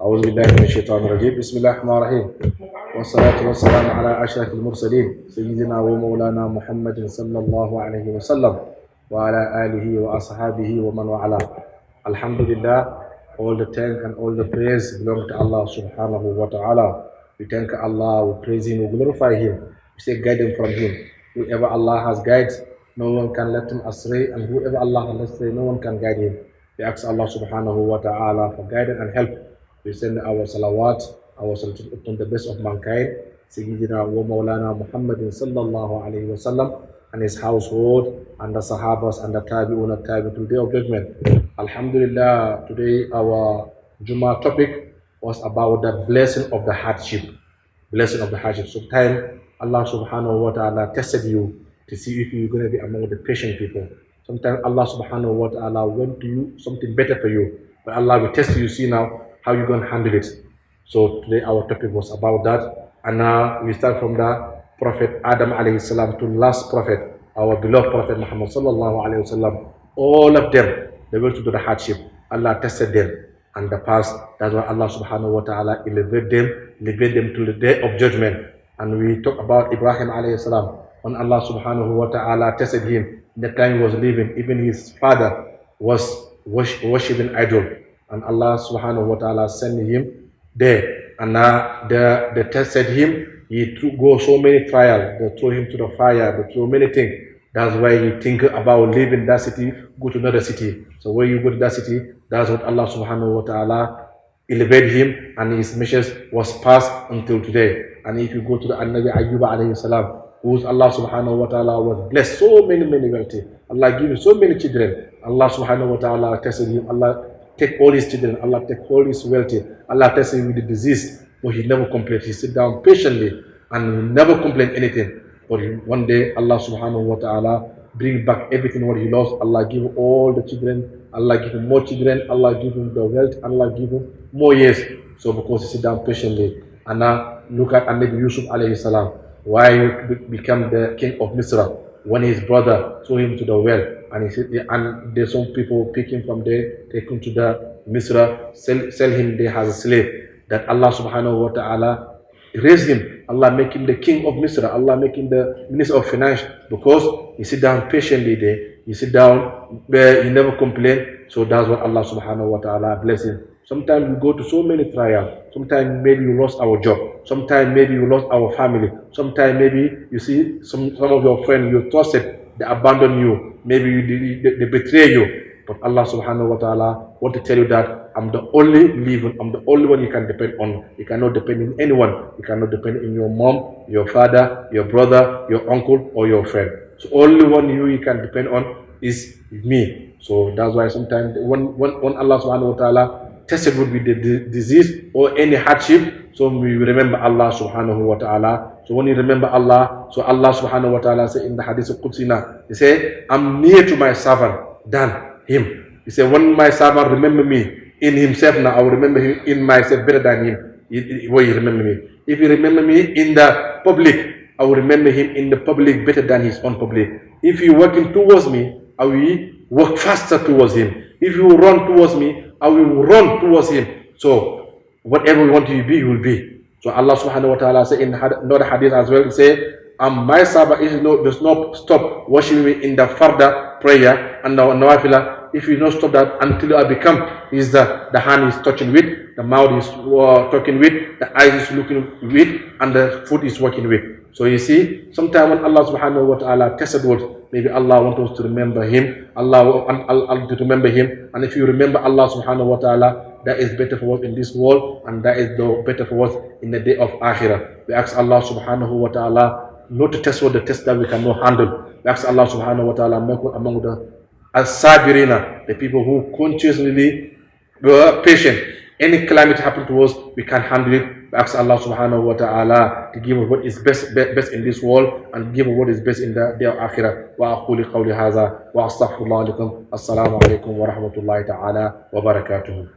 أعوذ بالله من الشيطان الرجيم بسم الله الرحمن الرحيم والصلاة والسلام على أشرف المرسلين سيدنا ومولانا محمد صلى الله عليه وسلم وعلى آله وأصحابه ومن والاه. Alhamdulillah, all the thank and all the praise belong to Allah subhanahu wa ta'ala. We thank Allah, we praise Him, we glorify Him, we seek guidance from Him. Whoever Allah has guided, no one can let him astray, and whoever Allah has astray, no one can guide him. We ask Allah subhanahu wa ta'ala for guidance and help. We send our salawat, our salat upon the best of mankind, Sayyidina wa Mawlana Muhammadin sallallahu alayhi wa sallam, and his household, and the Sahabas, and the Tabi'un and Tabi'un till the day of judgment. Alhamdulillah, today our Jummah topic was about the blessing of the hardship. Blessing of the hardship. Sometimes Allah subhanahu wa ta'ala tested you to see if you're going to be among the patient people. Sometimes Allah subhanahu wa ta'ala went to you something better for you. But Allah will test you, see now how you're going to handle it. So today our topic was about that. And now we start from the Prophet Adam alayhi salam to last prophet, our beloved Prophet Muhammad sallallahu alayhi wasallam. All of them, they went through the hardship. Allah tested them and the past. That's why Allah subhanahu wa ta'ala elevate them to the day of judgment. And we talk about Ibrahim alayhi salam. When Allah subhanahu wa ta'ala tested him, the time he was living, even his father was worshipping idol. And Allah subhanahu wa ta'ala sent him there. And they tested him. He go so many trials. They throw him to the fire. They throw many things. That's why he think about leaving that city, go to another city. So when you go to that city, that's what Allah subhanahu wa ta'ala elevated him, and his message was passed until today. And if you go to the Nabi Ayyub alayhi salam, whose Allah subhanahu wa ta'ala was blessed so many wealthy. Allah gave him so many children. Allah subhanahu wa ta'ala tested him. Allah take all his children. Allah take all his wealthy. Allah tested him with the disease, but he never complained. He sit down patiently and never complained anything. But one day Allah subhanahu wa ta'ala bring back everything what he lost. Allah give him all the children. Allah give him more children. Allah give him the wealth. Allah give him more years. So because he sit down patiently. And now look at Nabi Yusuf alayhi salam. Why he become the king of Misra? When his brother threw him to the well, and he said, and there's some people pick him from there, take him to the Misra, sell him there as a slave. That Allah subhanahu wa ta'ala raise him. Allah make him the king of Misra. Allah make him the minister of finance, because he sit down patiently there. He sit down there. He never complain. So that's what Allah subhanahu wa ta'ala bless him. Sometimes we go to so many trials. Sometimes maybe you lost our job. Sometimes maybe you lost our family. Sometimes maybe you see some of your friends you trusted, they abandon you. Maybe they betray you. But Allah subhanahu wa ta'ala want to tell you that I'm the only living, I'm the only one you can depend on. You cannot depend on anyone. You cannot depend on your mom, your father, your brother, your uncle, or your friend. So only one you can depend on is me. So that's why sometimes when Allah subhanahu wa ta'ala tested with the disease or any hardship, so we remember Allah subhanahu wa ta'ala. So when you remember Allah, so Allah subhanahu wa ta'ala say in the hadith of Qudsina, he say, I'm near to my servant than him. He said, when my servant remember me in himself, now I will remember him in myself better than him. When you remember me, if you remember me in the public, I will remember him in the public better than his own public. If you working towards me, I will work faster towards him. If you run towards me, I will run towards him. So whatever you want to be, you will be. So Allah subhanahu wa ta'ala say in another hadith as well, say, my servant does not stop worshiping me in the further prayer and the nawafila. If you don't stop that until I become, is the hand is touching with, the mouth is talking with, the eyes is looking with, and the foot is working with. So you see, sometimes when Allah subhanahu wa ta'ala tested words, maybe Allah wants us to remember him, Allah to remember him, and if you remember Allah subhanahu wa ta'ala, that is better for us in this world, and that is better for us in the day of Akhirah. We ask Allah subhanahu wa ta'ala not to test the test that we cannot handle. We ask Allah subhanahu wa ta'ala make us among the as-sabirina, the people who consciously were patient. Any calamity happen to us, we can handle it. We ask Allah subhanahu wa ta'ala to give us what is best in this world, and give us what is best in the day of Akhirah. Wa aquli qawli hadha wa astaghfirullah lakum. Assalamu alaikum wa rahmatullahi ta'ala wa barakatuh.